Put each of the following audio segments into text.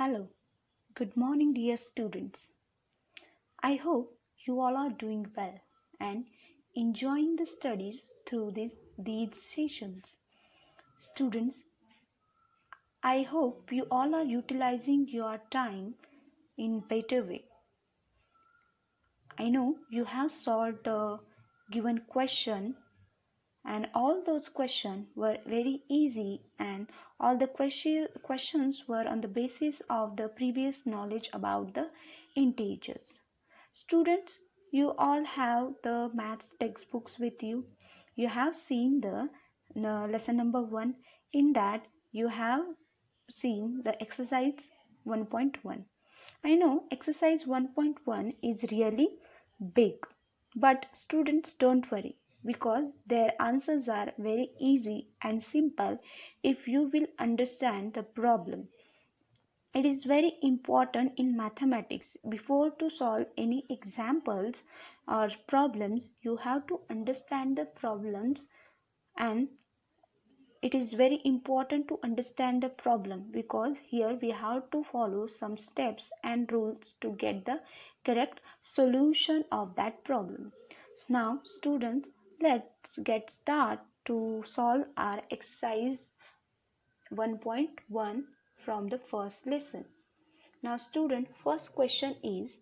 Hello, good morning, dear students. I hope you all are doing well and enjoying the studies through these sessions. Students, I hope you all are utilizing your time in better way. I know you have solved the given question and all those questions were very easy and all the questions were on the basis of the previous knowledge about the integers. Students, you all have the maths textbooks with you. You have seen the lesson number 1. In that you have seen the exercise 1.1. I know exercise 1.1 is really big, but students, don't worry, because their answers are very easy and simple if you will understand the problem. It is very important in mathematics. Before to solve any examples or problems, you have to understand the problems, and it is very important to understand the problem because here we have to follow some steps and rules to get the correct solution of that problem. Now students, let's get started to solve our exercise 1.1 from the first lesson. Now student, first question is,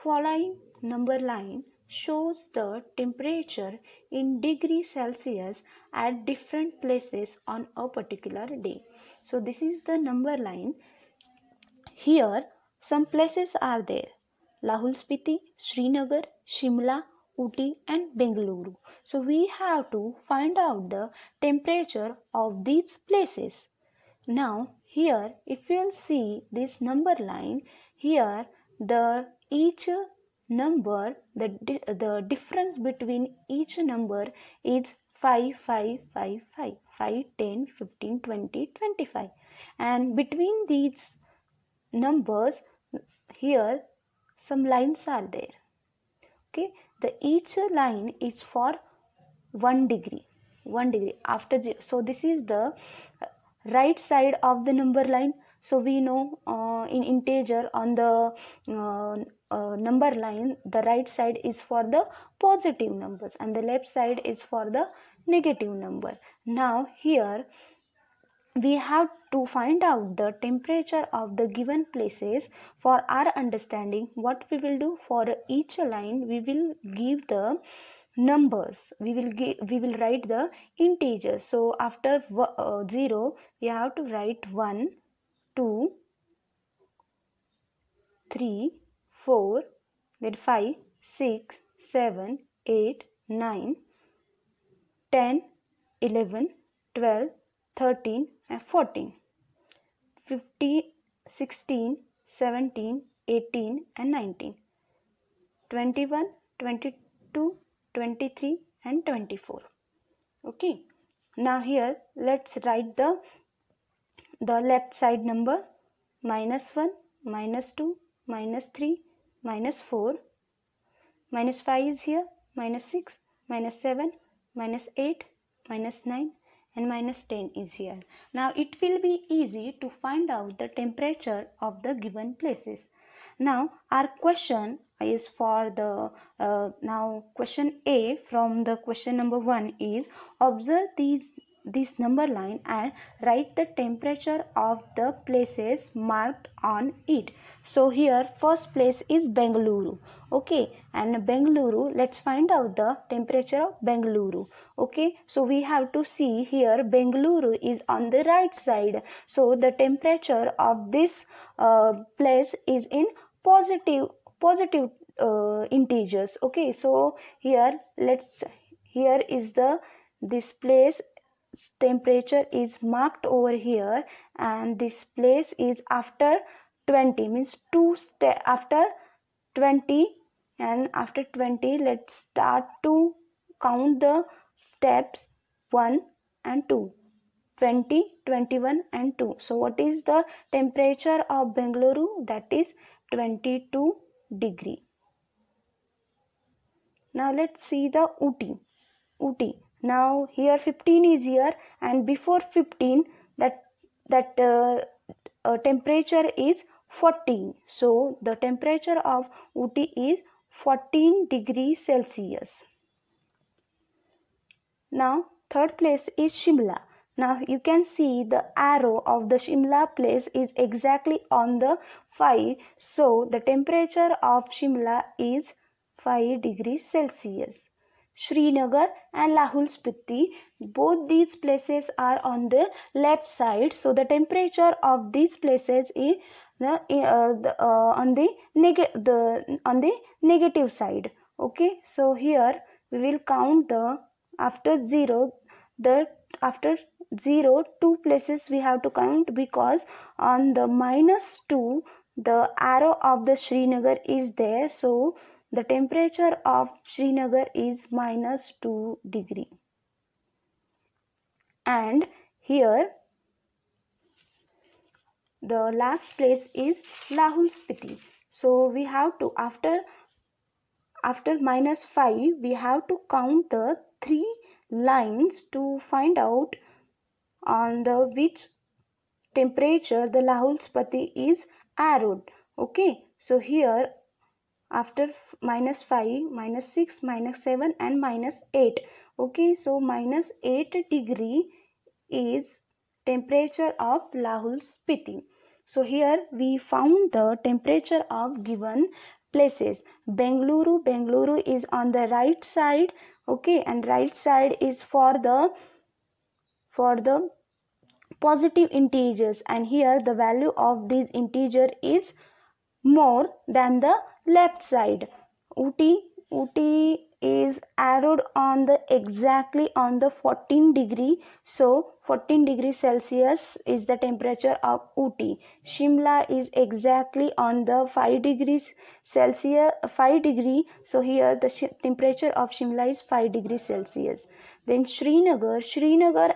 following number line shows the temperature in degrees Celsius at different places on a particular day. So this is the number line. Here some places are there: Lahul Spiti, Srinagar, Shimla, Uti and Bengaluru. So we have to find out the temperature of these places. Now here if you see this number line, here the each number, the difference between each number is 5, 5, 5, 5, 5, 10, 15, 20, 25, and between these numbers here some lines are there. Okay, the each line is for 1 degree. After so this is the right side of the number line. So we know in integer on the number line, the right side is for the positive numbers and the left side is for the negative number. Now here we have to find out the temperature of the given places. For our understanding, what we will do, for each line we will give the numbers, we will write the integers. So after 0 we have to write 1, 2, 3, 4, then 5, 6, 7, 8, 9, 10, 11, 12, 13 and 14, 15, 16, 17, 18 and 19, 21, 22, 23 and 24. Okay, now here let's write the left side number: -1, -2, -3, -4, -5 is here, -6, -7, -8, -9 and -10 is here. Now it will be easy to find out the temperature of the given places. Now our question is for the now question A from the question number 1 is, observe this number line and write the temperature of the places marked on it. So here first place is Bengaluru. Okay, and Bengaluru, let's find out the temperature of Bengaluru. Okay, so we have to see here Bengaluru is on the right side, so the temperature of this place is in positive integers. Okay, so here here is this place temperature is marked over here, and this place is after 20, means after 20, and after 20 let's start to count the steps 1 and 2, 20, 21 and 2. So what is the temperature of Bengaluru? That is 22 degree. Now let's see the Uti. Now here 15 is here, and before 15 that temperature is 14. So the temperature of Ooty is 14 degrees Celsius. Now third place is Shimla. Now you can see the arrow of the Shimla place is exactly on the 5. So the temperature of Shimla is 5 degrees Celsius. Srinagar and Lahul Spiti, both these places are on the left side. So the temperature of these places is on the negative side. Okay, so here we will count the after 0, after 0 2 places we have to count, because on the -2 the arrow of the Srinagar is there. So the temperature of Srinagar is -2 degree. And here the last place is Lahul Spiti. So we have to, after -5 we have to count the 3 lines to find out on the which temperature the Lahul Spiti is arrowed. Okay, so here after -5, -6, -7 and -8. Okay, so -8 degree is temperature of Lahul Spiti. So here we found the temperature of given places. Bengaluru is on the right side. Okay, and right side is for the positive integers, and here the value of this integer is more than the left side. Ooty is arrowed on the exactly on the 14 degree. So 14 degrees Celsius is the temperature of Ooty. Shimla is exactly on the 5 degrees Celsius, 5 degree. So here the temperature of Shimla is 5 degrees Celsius. Then Srinagar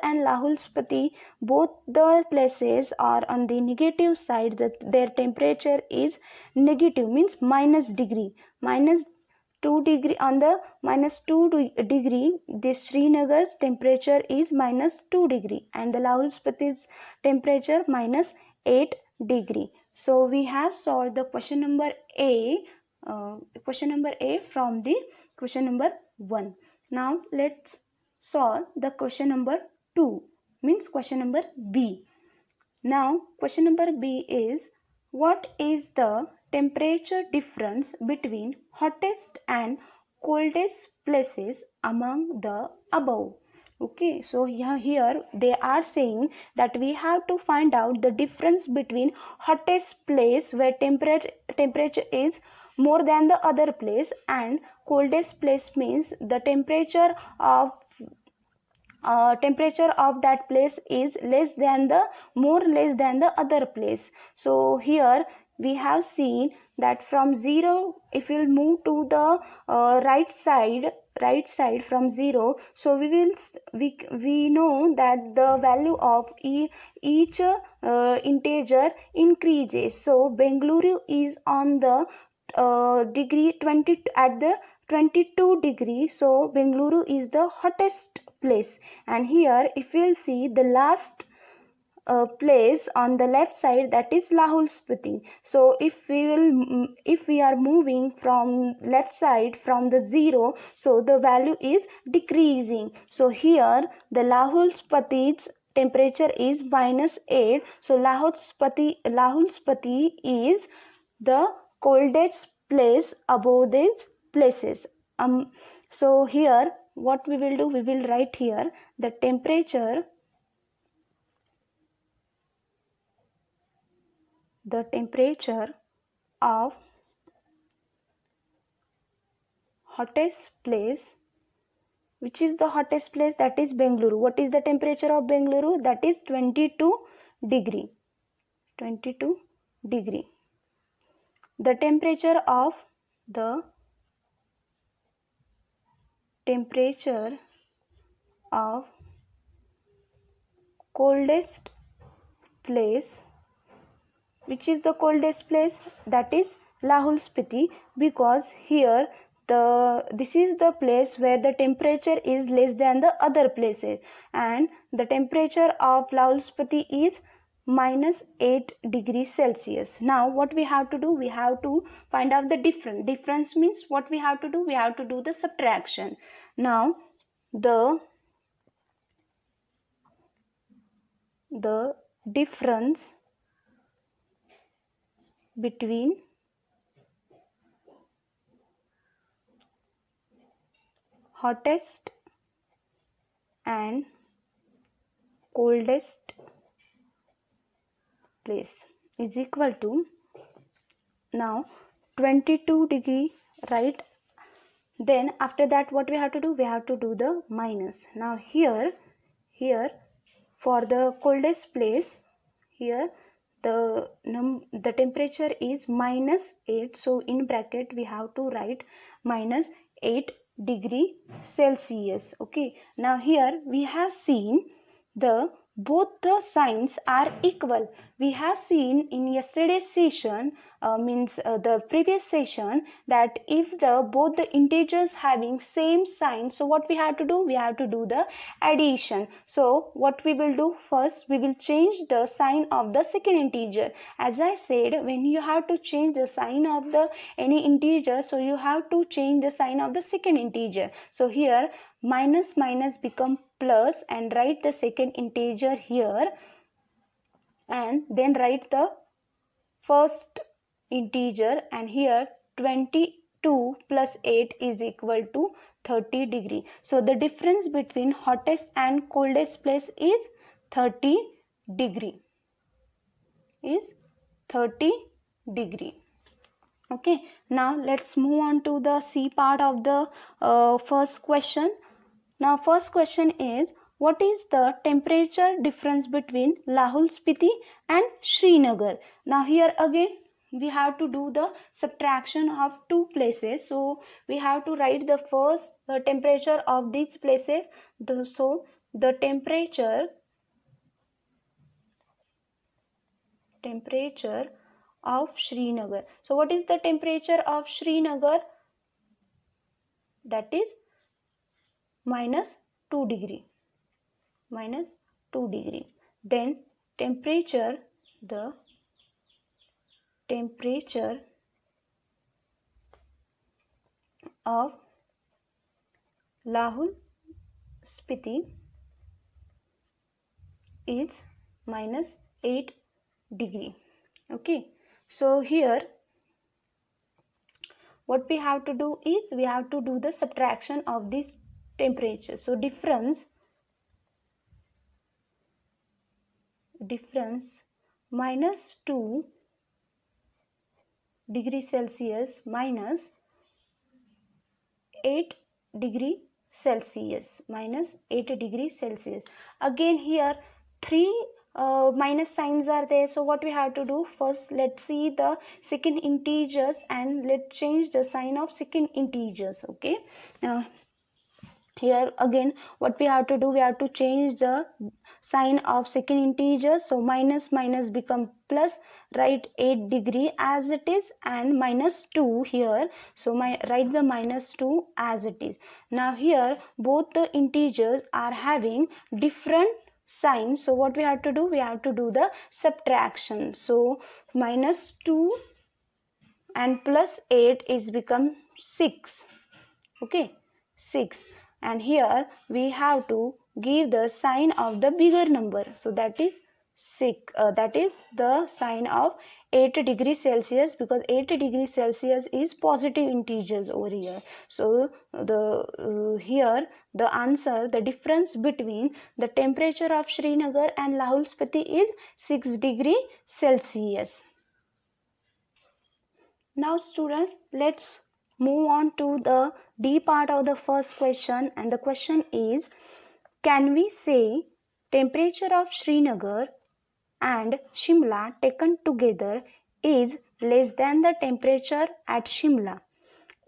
and Lahul Spiti, both the places are on the negative side. That their temperature is negative, means -degree, -2 degree. On the -2 degree, the Srinagar's temperature is -2 degree, and the Lahul Spiti's temperature -8 degree. So we have solved the question number A, from the question number 1. Now let's solve the question number 2, means question number B. Now question number B is, what is the temperature difference between hottest and coldest places among the above? Okay, so here they are saying that we have to find out the difference between hottest place where temperature is more than the other place, and coldest place means the temperature of that place is less than the other place. So here we have seen that from 0, if we will move to the right side from 0, so we know that the value of each integer increases. So Bengaluru is on the degree 20 at the 22 degree. So Bengaluru is the hottest place. And here if we'll see the last place on the left side, that is Lahul Spiti. So if we are moving from left side from the 0, so the value is decreasing. So here the Lahul Spiti's temperature is -8. So Lahul Spiti is the coldest place above these places. So here what we will do, we will write here the temperature of hottest place. Which is the hottest place? That is Bengaluru. What is the temperature of Bengaluru? That is 22 degree. 22 degree. The temperature of coldest place. Which is the coldest place? That is Lahul Spiti, because here this is the place where the temperature is less than the other places, and the temperature of Lahul Spiti is minus 8 degrees Celsius. Now what we have to do? We have to find out the difference. Difference means what we have to do? We have to do the subtraction. Now the difference between hottest and coldest place is equal to, now 22 degree, right? Then after that what we have to do? We have to do the minus. Now here for the coldest place, here the temperature is minus 8, so in bracket we have to write minus 8 degree Celsius. Okay, now here we have seen both the signs are equal. We have seen in yesterday's session, the previous session, that if both the integers having same sign, so what we have to do? We have to do the addition. So what we will do? First we will change the sign of the second integer. As I said, when you have to change the sign of any integer, so you have to change the sign of the second integer. So here minus minus become plus, and write the second integer here, and then write the first integer, and here 22 plus 8 is equal to 30 degree. So the difference between hottest and coldest place is 30 degree. Okay, now let's move on to the C part of the first question. Now first question is, what is the temperature difference between Lahul Spiti and Srinagar? Now here again we have to do the subtraction of two places. So we have to write the first temperature of these places. So the temperature of Srinagar. So what is the temperature of Srinagar? That is minus 2 degree. Then the temperature of Lahul Spiti is minus 8 degree. Okay, so here what we have to do is we have to do the subtraction of this temperature. So difference minus 2 degree Celsius minus 8 degree Celsius, Again here three minus signs are there. So what we have to do? First let's see the second integers, and let's change the sign of second integers. Okay, now here again what we have to do? We have to change the sign of second integer. So minus minus become plus, write 8 degree as it is, and minus 2 here, so write the minus 2 as it is. Now here both the integers are having different signs, so what we have to do? We have to do the subtraction. So minus 2 and plus 8 is become 6. Okay, 6, and here we have to give the sign of the bigger number, so that is 6, that is the sign of 8 degrees Celsius, because 8 degrees Celsius is positive integers over here. So here the answer, the difference between the temperature of Srinagar and Lahul Spiti is 6 degree Celsius. Now students, let's move on to the D part of the first question, and the question is, can we say temperature of Srinagar and Shimla taken together is less than the temperature at Shimla?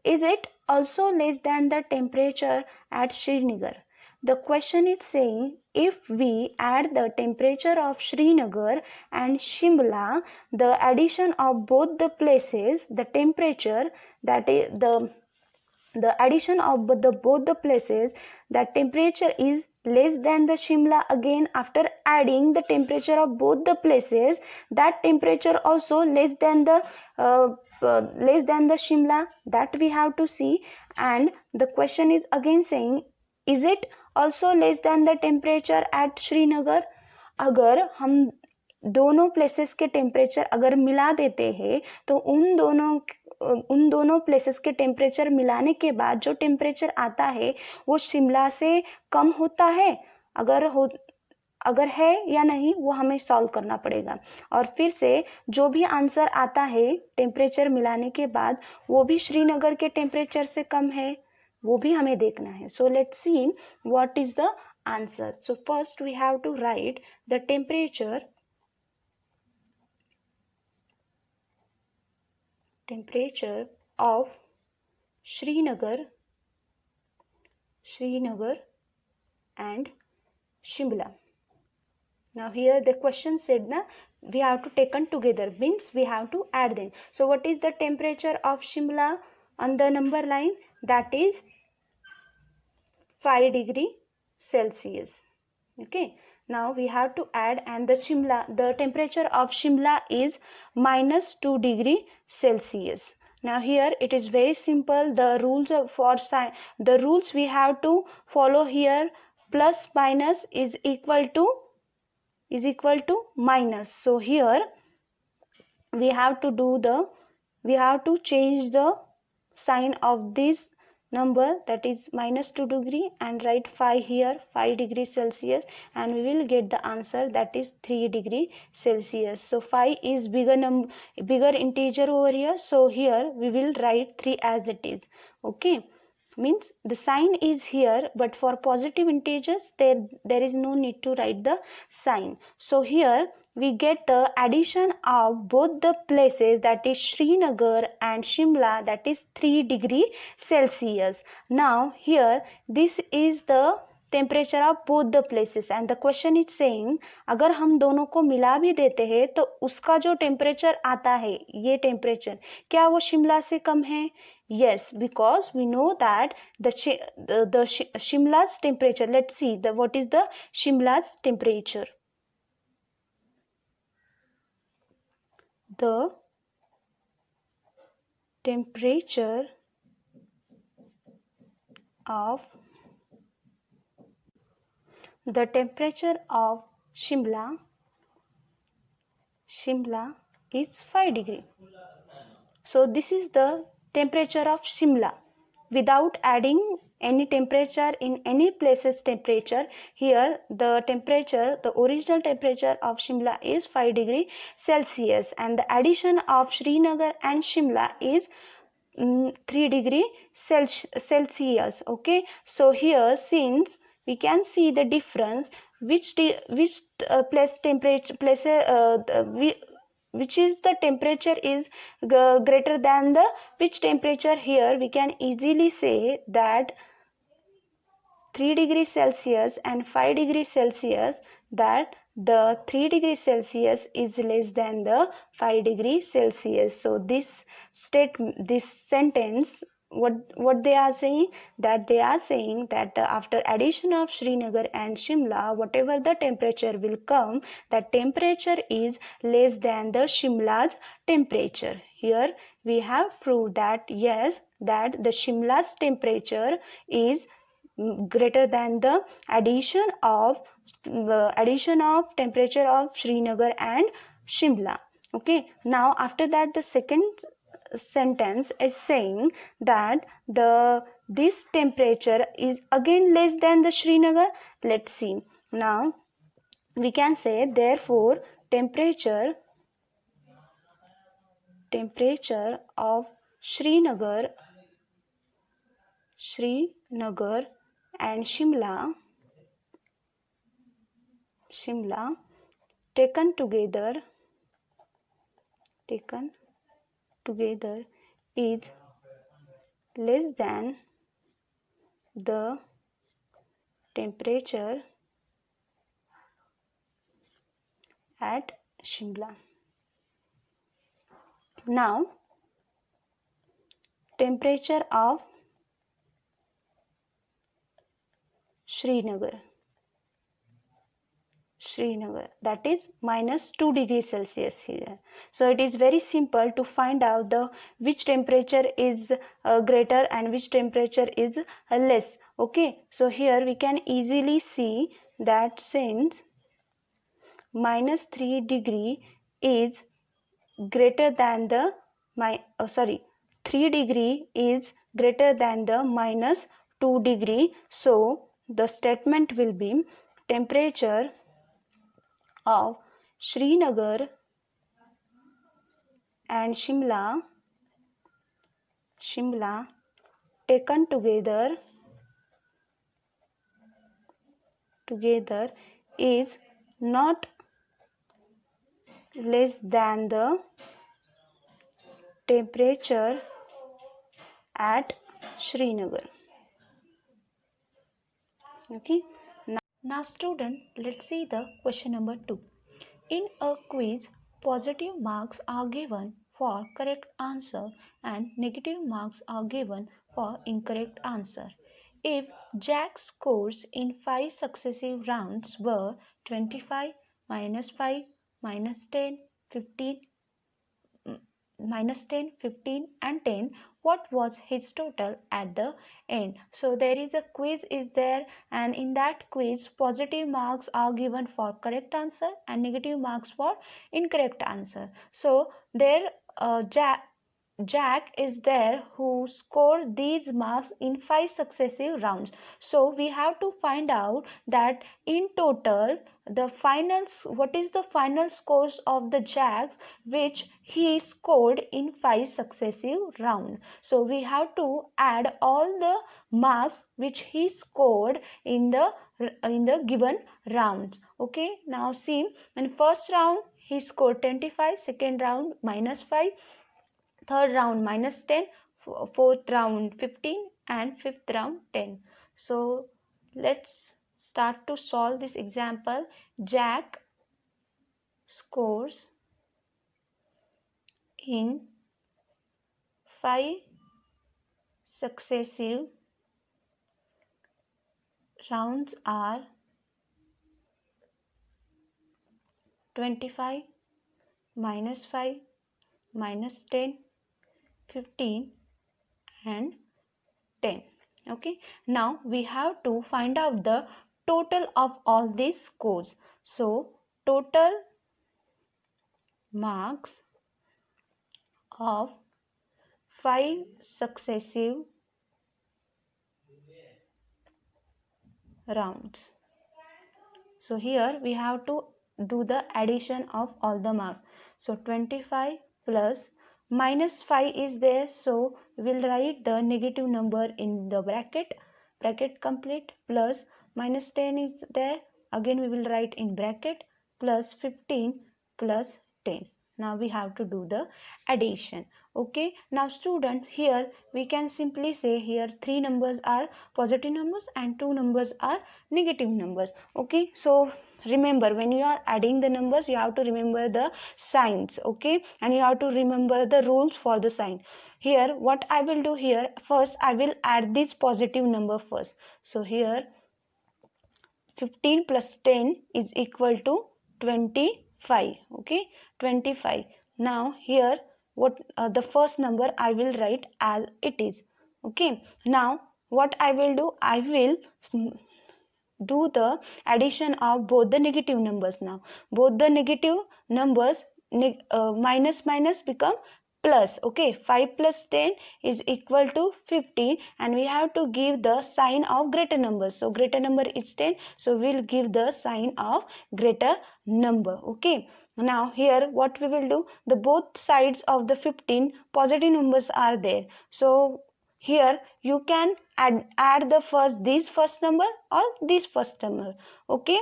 Is it also less than the temperature at Srinagar? The question is saying, if we add the temperature of Srinagar and Shimla, the addition of both the places, the temperature, that is the addition of both the places, that temperature is less than the Shimla. Again, after adding the temperature of both the places, that temperature also less than the Shimla, that we have to see. And the question is again saying, is it also less than the temperature at Srinagar? अगर हम दोनों places के temperature अगर मिला देते हैं तो उन दोनों प्लेसेस के टेम्परेचर मिलाने के बाद जो टेम्परेचर आता है वो शिमला से कम होता है, अगर है या नहीं वो हमें सॉल्व करना पड़ेगा। और फिर से जो भी आंसर आता है टेम्परेचर मिलाने के बाद वो भी श्रीनगर के टेम्परेचर से कम है, वो भी हमें देखना है। So let's see what is the answer. So first we have to write the temperature of Srinagar and Shimla. Now here the question said na we have to taken together, means we have to add them. So what is the temperature of Shimla on the number line? That is 5 degree Celsius. Okay. Now we have to add, and the temperature of Shimla is minus 2 degree Celsius. Now here it is very simple. The rules we have to follow here. Plus minus is equal to minus. So here we have to change the sign of this number, that is minus 2 degree, and write 5 here, 5 degree Celsius, and we will get the answer, that is 3 degree Celsius. So 5 is bigger integer over here, so here we will write 3 as it is. Okay, means the sign is here, but for positive integers there is no need to write the sign. So here we get the addition of both the places, that is Srinagar and Shimla, that is 3 degree Celsius. Now here this is the temperature of both the places, and the question is saying अगर हम दोनों को मिला भी देते हैं तो उसका जो टेम्परेचर आता है, ये टेम्परेचर क्या वो शिमला से कम है? Yes, because we know that the Shimla's temperature, let's see what is the Shimla's temperature. The temperature of Shimla is 5 degree. So this is the temperature of Shimla without adding any temperature in any place's temperature. Here the original temperature of Shimla is 5 degree Celsius, and the addition of Srinagar and Shimla is 3 degree Celsius. Okay, so here since we can see the difference, which is the temperature is greater than the which temperature, here we can easily say that 3 degree Celsius and 5 degree Celsius, that the 3 degree Celsius is less than the 5 degree Celsius. So this sentence, what they are saying, that they are saying that after addition of Srinagar and Shimla, whatever the temperature will come, that temperature is less than the Shimla's temperature. Here we have proved that yes, that the Shimla's temperature is greater than the addition of temperature of Srinagar and Shimla. Okay, now after that the second sentence is saying that this temperature is again less than the Srinagar. Let's see. Now we can say therefore temperature of Srinagar and Shimla taken together is less than the temperature at Shimla. Now temperature of Srinagar. Srinagar, that is minus 2 degrees Celsius here. So it is very simple to find out the which temperature is greater and which temperature is less. Okay, so here we can easily see that since minus 3 degree is greater than the 3 degree is greater than the minus 2 degree, so the statement will be temperature of Srinagar and Shimla taken together is not less than the temperature at Srinagar. Okay. Now student, let's see the question number 2. In a quiz, positive marks are given for correct answer and negative marks are given for incorrect answer. If Jack's scores in 5 successive rounds were 25, -5, -10, 15, -10, 15 and 10, what was his total at the end? So there is a quiz is there, and in that quiz positive marks are given for correct answer and negative marks for incorrect answer. So there Jack is there who scored these marks in 5 successive rounds. So we have to find out that in total the finals, what is the final scores of the Jack which he scored in 5 successive rounds. So we have to add all the marks which he scored in the given rounds. Okay, now see, in first round he scored 25, second round -5, third round -10, fourth round 15 and fifth round 10. So let's start to solve this example. Jack scores in 5 successive rounds are 25, -5, -10, 15 and 10. Okay, now we have to find out the total of all these scores. So total marks of 5 successive rounds. So here we have to do the addition of all the marks. So 25 plus -5 is there, so we'll write the negative number in the bracket complete, plus -10 is there, again we will write in bracket, plus 15 plus 10. Now we have to do the addition. Okay, now students, here we can simply say here 3 numbers are positive numbers and 2 numbers are negative numbers. Okay, so remember, when you are adding the numbers you have to remember the signs. Okay, and you have to remember the rules for the sign. Here what I will do here, first I will add this positive number first. So here 15 plus 10 is equal to 25. Okay, 25. Now here what the first number I will write as it is. Okay, now what I will do, I will do the addition of both the negative numbers. Now both the negative numbers minus minus become plus. Okay, 5 plus 10 is equal to 15, and we have to give the sign of greater number. So greater number is 10, so we'll give the sign of greater number. Okay, now here what we will do, the both sides of the 15 positive numbers are there. So here you can add the first number or this first number. Okay,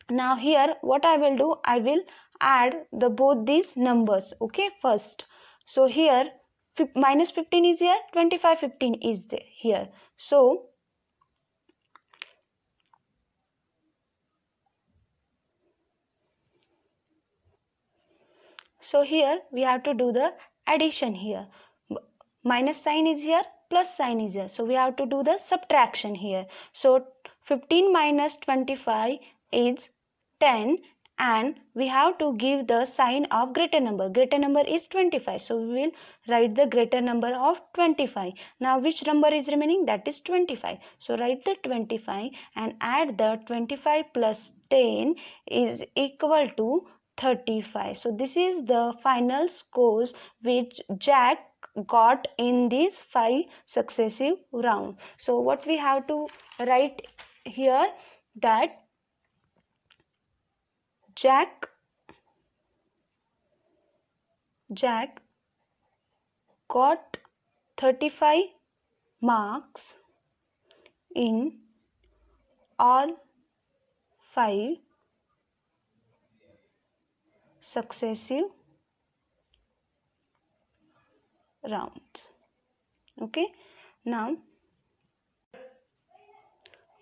now here what I will do, I will add the both these numbers. Okay, first, so here minus 15 is here, 25 15 is there here. So here we have to do the addition. Here minus sign is here, plus sign is here, so we have to do the subtraction here. So 15 minus 25 is 10 and we have to give the sign of greater number. Greater number is 25. So we will write the greater number of 25. Now which number is remaining? That is 25. So write the 25 and add the 25 plus 10 is equal to 35. So this is the final scores which Jack got in these 5 successive rounds. So what we have to write here, that Jack got 35 marks in all 5 successive rounds. Okay. Now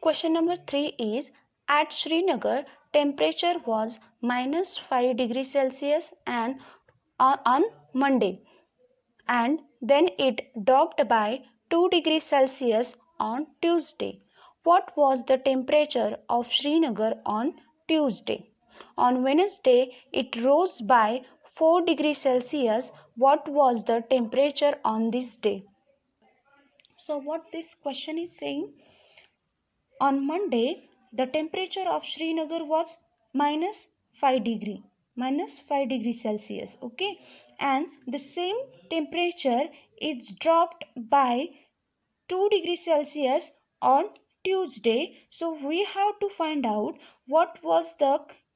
question number 3 is, at Srinagar temperature was -5 degrees Celsius and on Monday, and then it dropped by 2 degrees Celsius on Tuesday. What was the temperature of Srinagar on Tuesday? On Wednesday, it rose by 4 degrees Celsius. What was the temperature on this day? So what this question is saying, on Monday, the temperature of Srinagar was -5 degrees Celsius. Okay, and the same temperature is dropped by 2 degrees Celsius on Tuesday. So we have to find out what was the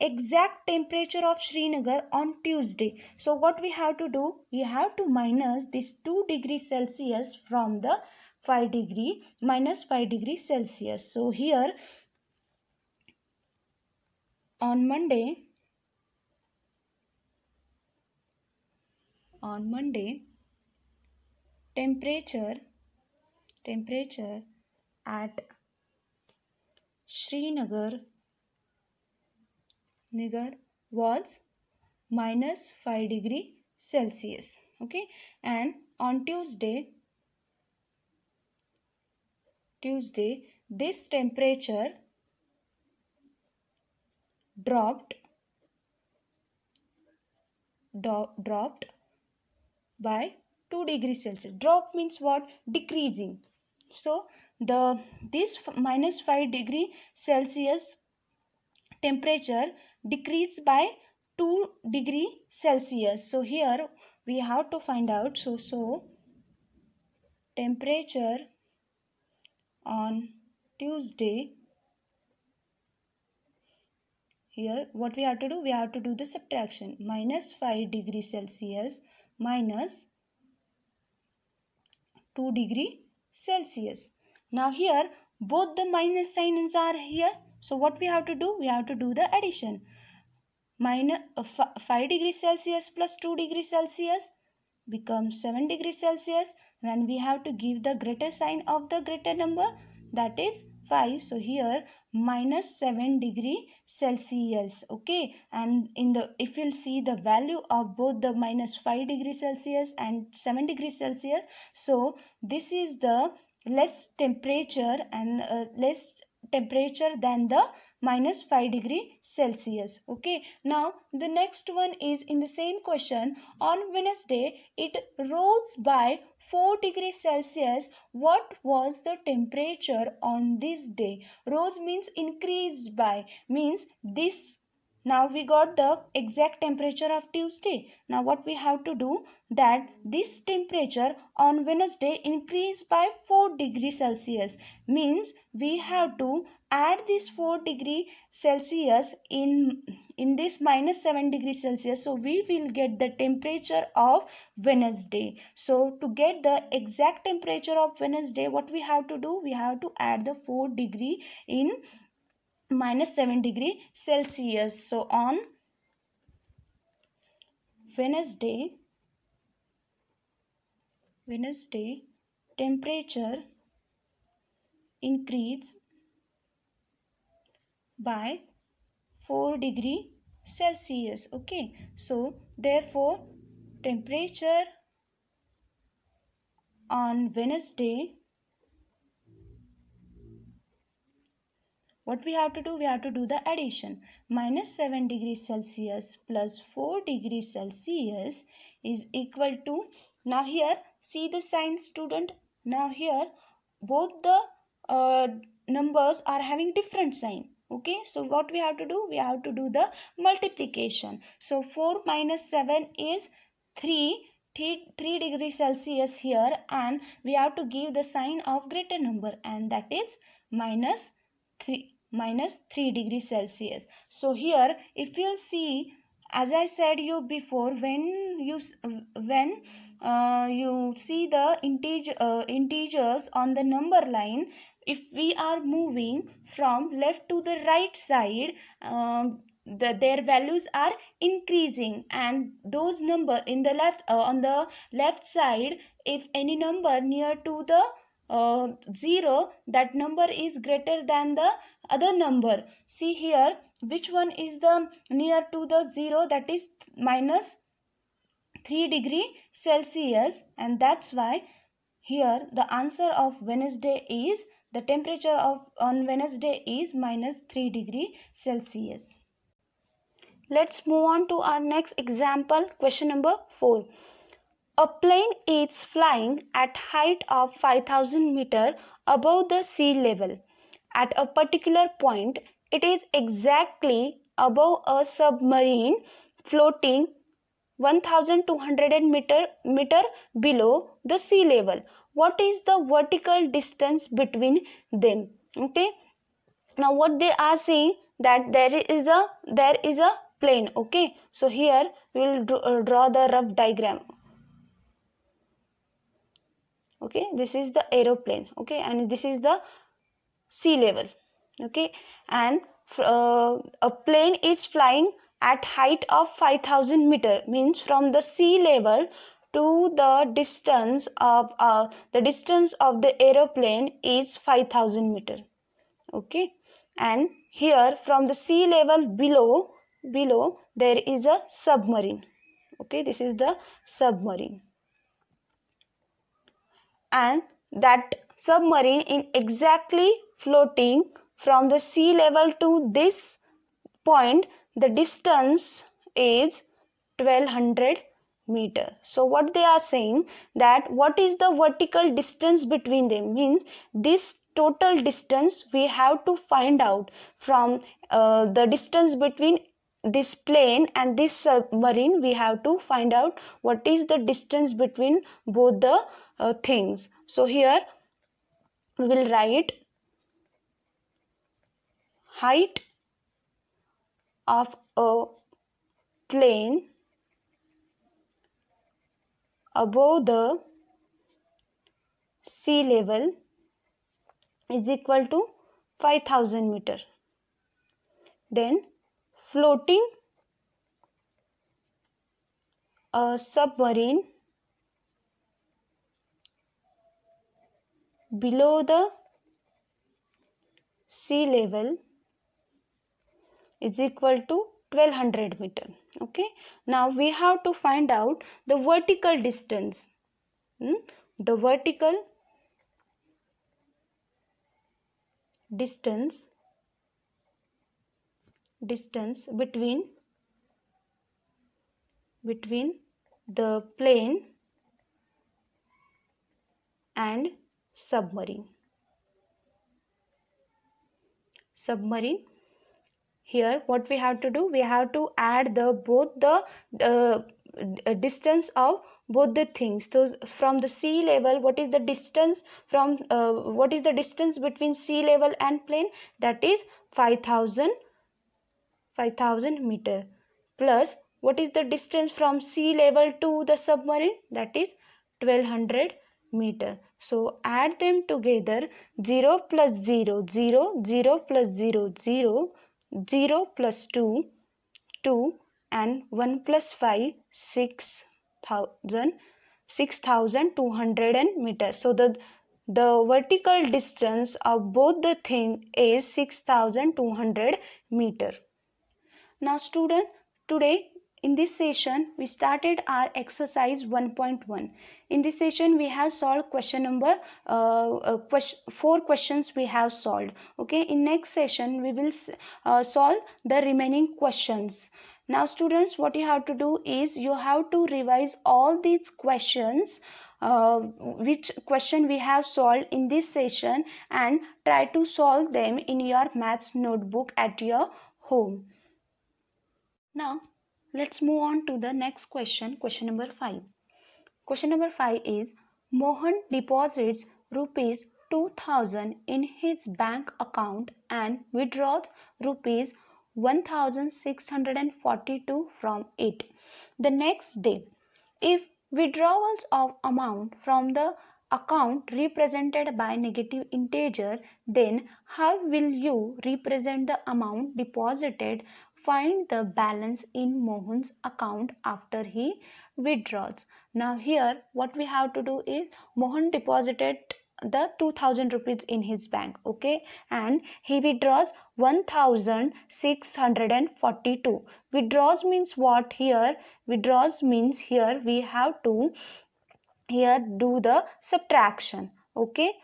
exact temperature of Srinagar on Tuesday. So what we have to do, we have to minus this 2 degrees Celsius from the -5 degrees Celsius. So here on Monday temperature at Srinagar was -5 degrees Celsius. Okay, and on Tuesday this temperature dropped by 2 degrees Celsius. Drop means what? Decreasing. So this -5 degree Celsius temperature decreased by 2 degree Celsius. So here we have to find out. So temperature on Tuesday, here what we have to do, we have to do the subtraction. -5 degrees Celsius minus 2 degree Celsius. Now here both the minus signs are here. So what we have to do, we have to do the addition. 5 degrees Celsius plus 2 degrees Celsius becomes 7 degrees Celsius. Then we have to give the greater sign of the greater number, that is 5. So here -7 degree Celsius. Okay, and if you'll see the value of both the -5 degrees Celsius and 7 degrees Celsius, so this is the less temperature and less temperature than the -5 degree Celsius. Okay, now the next one is in the same question. On Wednesday, it rose by 4 degrees Celsius. What was the temperature on this day? Rose means increased by, means this. Now we got the exact temperature of Tuesday. Now what we have to do, that this temperature on Wednesday increased by 4 degrees Celsius, means we have to add this 4 degree Celsius in this -7 degrees Celsius. So we will get the temperature of Wednesday. So to get the exact temperature of Wednesday, what we have to do, we have to add the 4 degree in -7 degree Celsius. So on Wednesday temperature increased by 4 degree Celsius. Okay, so therefore temperature on Wednesday what we have to do? We have to do the addition. Minus 7 degrees Celsius plus 4 degrees Celsius is equal to, now here see the sign student. Now here both the numbers are having different sign. Okay, so what we have to do? We have to do the multiplication. So 4 minus 7 is 3 degrees Celsius here, and we have to give the sign of greater number, and that is minus 3 degrees Celsius. So here if you'll see, as I said you before, when you see the integers on the number line, if we are moving from left to the right side, their values are increasing, and those number in the left on the left side, if any number near to the 0, that number is greater than the other number. See here, which one is the near to the 0? That is minus 3 degree Celsius, and that's why here the answer of Wednesday is, the temperature on Wednesday is minus 3 degree Celsius. Let's move on to our next example, question number 4. A plane is flying at height of 5000 meter above the sea level. At a particular point, it is exactly above a submarine floating 1200 meter below the sea level. What is the vertical distance between them? Okay, now what they are saying, that there is a plane. Okay, so here we will draw the rough diagram. Okay, this is the aeroplane. Okay, and this is the sea level. Okay, and a plane is flying at height of 5000 meter, means from the sea level to the distance of the aeroplane is 5000 meter. Okay, and here from the sea level below there is a submarine. Okay, this is the submarine, and that submarine is exactly floating from the sea level to this point. The distance is 1200 meter. So what they are saying, that what is the vertical distance between them, means this total distance we have to find out from the distance between this plane and this submarine. We have to find out what is the distance between both the things. So here we will write height of a plane above the sea level is equal to 5000 meter. Then floating a submarine below the sea level is equal to 1200 meter. Okay, now we have to find out the vertical distance. The vertical distance between the plane and submarine. Here what we have to do, we have to add both the distance of both the things. So from the sea level, what is the distance from what is the distance between sea level and plane? That is 5000 meter, plus what is the distance from sea level to the submarine? That is 1200 meter. So add them together. 0 plus 0, 0, 0 plus 0, 0, 0 plus 2, 2, and 1 plus 5, 6,200 meters. So the vertical distance of both the thing is 6,200 meter. Now student, today in this session we started our exercise 1.1. In this session we have solved question number 4 questions we have solved. Okay, in next session we will solve the remaining questions. Now students, what you have to do is you have to revise all these questions which question we have solved in this session and try to solve them in your maths notebook at your home. Now let's move on to the next question, question number 5. Question number 5 is Mohan deposits rupees 2000 in his bank account and withdraws rupees 1642 from it the next day. If withdrawals of amount from the account represented by negative integer, then how will you represent the amount deposited? Find the balance in Mohan's account after he withdraws. Now here what we have to do is Mohan deposited the 2000 rupees in his bank, okay, and he withdraws 1642. Withdraws means what? Here withdraws means here we have to here do the subtraction. Okay,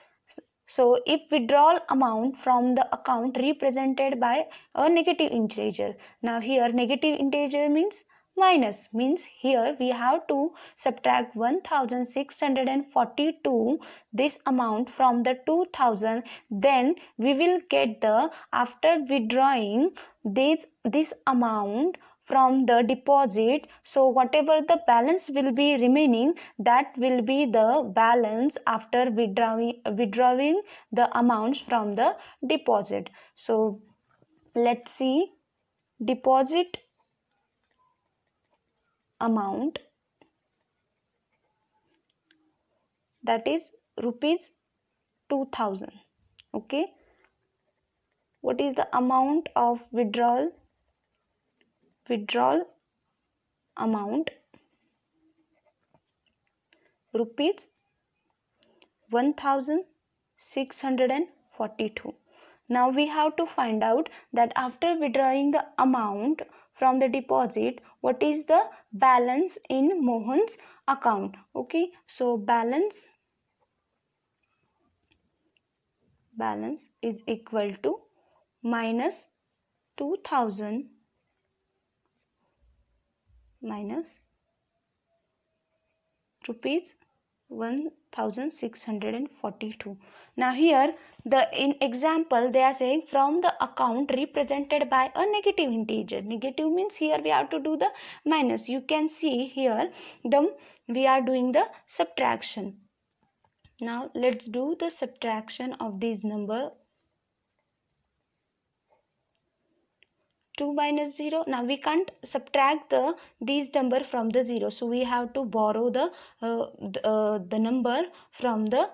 so if withdrawal amount from the account represented by a negative integer, now here negative integer means minus, means here we have to subtract 1642 this amount from the 2000, then we will get the, after withdrawing this amount from the deposit, so whatever the balance will be remaining, that will be the balance after withdrawing the amounts from the deposit. So let's see, deposit amount, that is rupees 2000. Okay, what is the amount of withdrawal amount? Rupees 1642. Now we have to find out that after withdrawing the amount from the deposit, what is the balance in Mohan's account. Okay, so balance is equal to minus 2000 minus rupees 1642. Now here in example they are saying from the account represented by a negative integer. Negative means here we have to do the minus. You can see here we are doing the subtraction. Now let's do the subtraction of these number. 2 minus 0. Now we can't subtract these number from the 0, so we have to borrow the number from the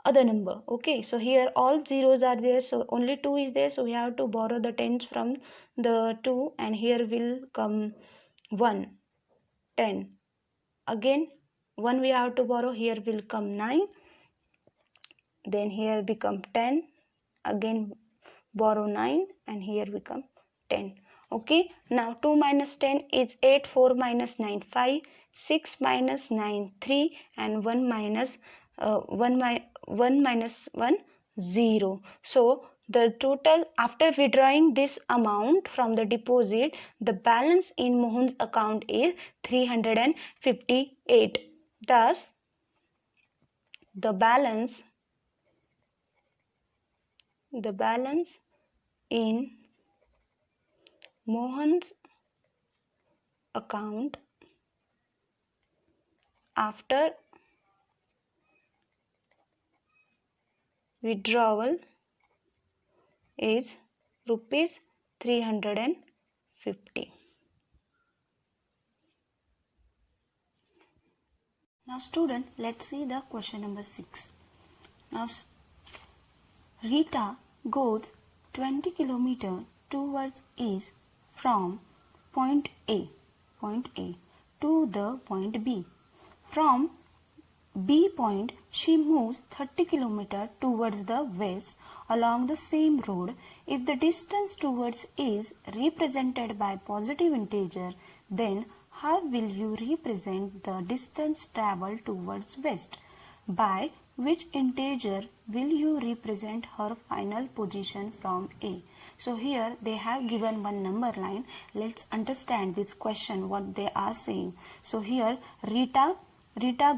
other number. Okay, so here all zeros are there, so only 2 is there, so we have to borrow the tens from the 2, and here will come 1, 10. Again 1 we have to borrow, here will come 9, then here become 10, again borrow 9, and here become 10. Okay, now 2 minus 10 is 8, 4 minus 9 5, 6 minus 9 3, and 1 minus 1 0. So the total after withdrawing this amount from the deposit, the balance in Mohan's account is 358. Thus the balance in Mohan's account after withdrawal is rupees 350. Now student, let's see the question number 6. Now Rita goes 20 km towards east from point A to the point B. From B point she moves 30 km towards the west along the same road. If the distance towards A is represented by positive integer, then how will you represent the distance traveled towards west? By which integer will you represent her final position from A? So here they have given one number line. Let's understand this question, what they are saying. So here Rita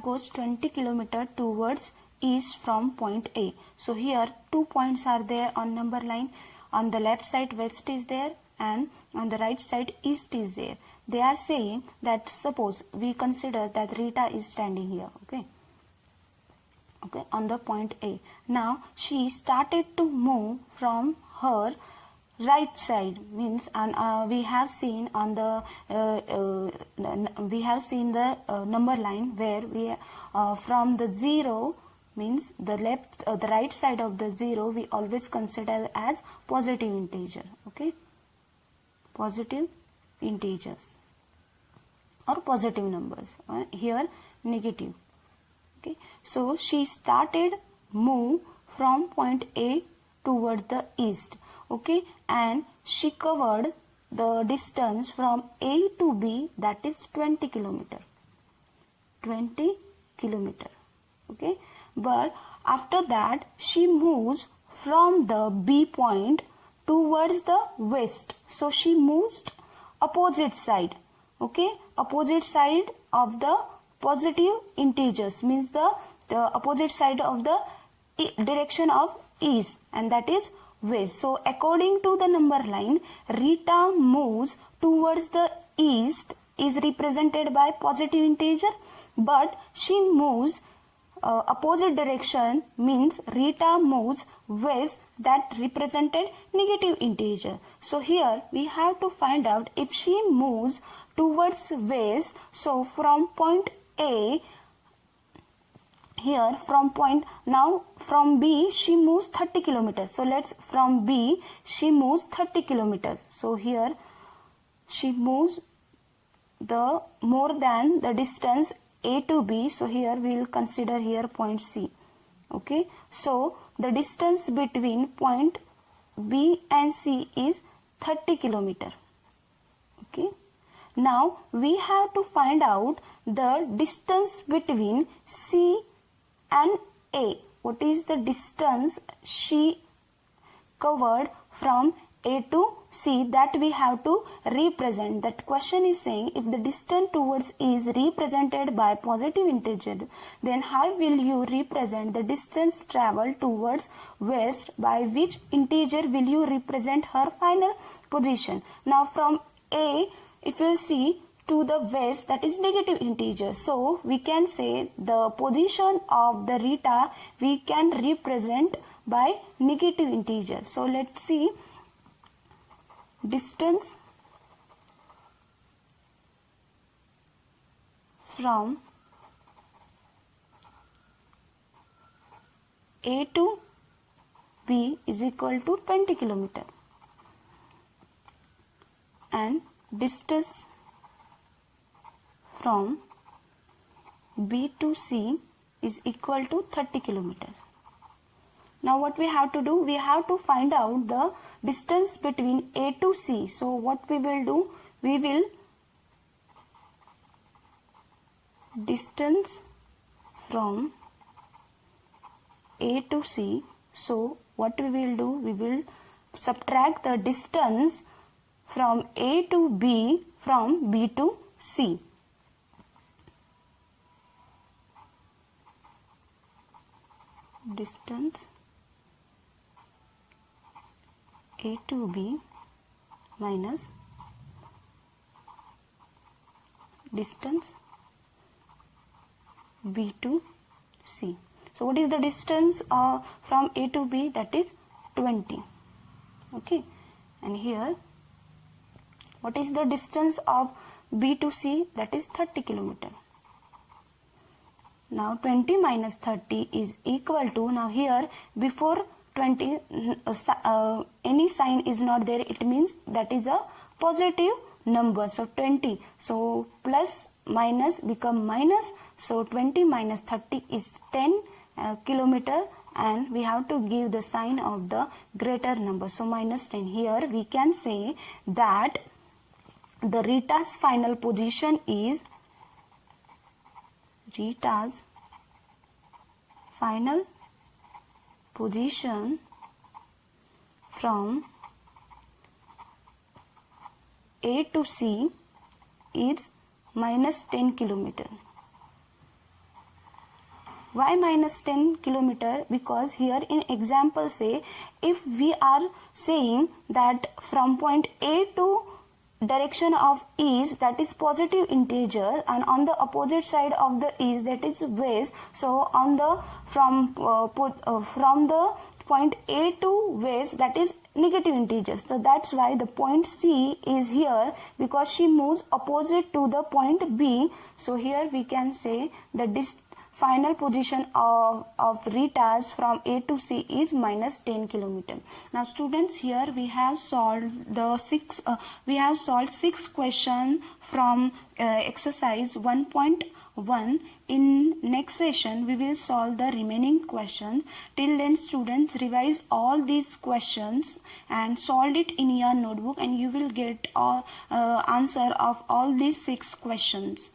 goes 20 km towards east from point A. So here 2 points are there on number line. On the left side west is there and on the right side east is there. They are saying that suppose we consider that Rita is standing here, okay, on the point A. Now she started to move from her right side, means, and we have seen on the number line where we from the 0, means the right side of the 0 we always consider as positive integer, okay, positive integers or positive numbers, here negative. Okay, so she started move from point A towards the east, okay, and she covered the distance from A to B, that is 20 kilometer, okay. But after that she moves from the B point towards the west, so she moves opposite side, okay, opposite side of the positive integers, means the opposite side of the direction of east, and that is west. So according to the number line, Rita moves towards the east is represented by positive integer, but she moves opposite direction, means Rita moves west, that represented negative integer. So here we have to find out if she moves towards west, so from point A, here from point, now from B she moves 30 kilometers. So let's, from B she moves 30 kilometers. So here she moves the more than the distance A to B. So here we will consider here point C. Okay. So the distance between point B and C is 30 kilometer. Okay. Now we have to find out the distance between C and A. What is the distance she covered from A to C, that we have to represent. That question is saying if the distance towards E is represented by positive integer, then how will you represent the distance traveled towards west, by which integer will you represent her final position. Now from A, if you see to the west, that is negative integer. So we can say the position of the Rita we can represent by negative integer. So let's see, distance from A to B is equal to 20 kilometer, and distance from B to C is equal to 30 kilometers. Now what we have to do, we have to find out the distance between A to C. So what we will do, we will distance from A to C. So what we will do, we will subtract the distance from A to B from B to C. Distance A to B minus distance B to C. So what is the distance from A to B? That is 20. Okay. And here what is the distance of B to C? That is 30 kilometer. Now 20 minus 30 is equal to, now here before 20 any sign is not there, it means that is a positive number. So 20, so plus minus become minus, so 20 minus 30 is 10 kilometer, and we have to give the sign of the greater number, so minus 10. Here we can say that the Rita's final position is from A to C is minus 10 kilometer. Why minus 10 kilometer? Because here in example say, if we are saying that from point A to direction of east, that is positive integer, and on the opposite side of the east, that is west. So on the from the point A to west, that is negative integers. So that's why the point C is here, because she moves opposite to the point B. So here we can say the final position of Rita's from A to C is minus 10 kilometer. Now students, here we have solved the six questions from exercise 1.1. In next session we will solve the remaining questions. Till then students, revise all these questions and solve it in your notebook, and you will get answer of all these 6 questions.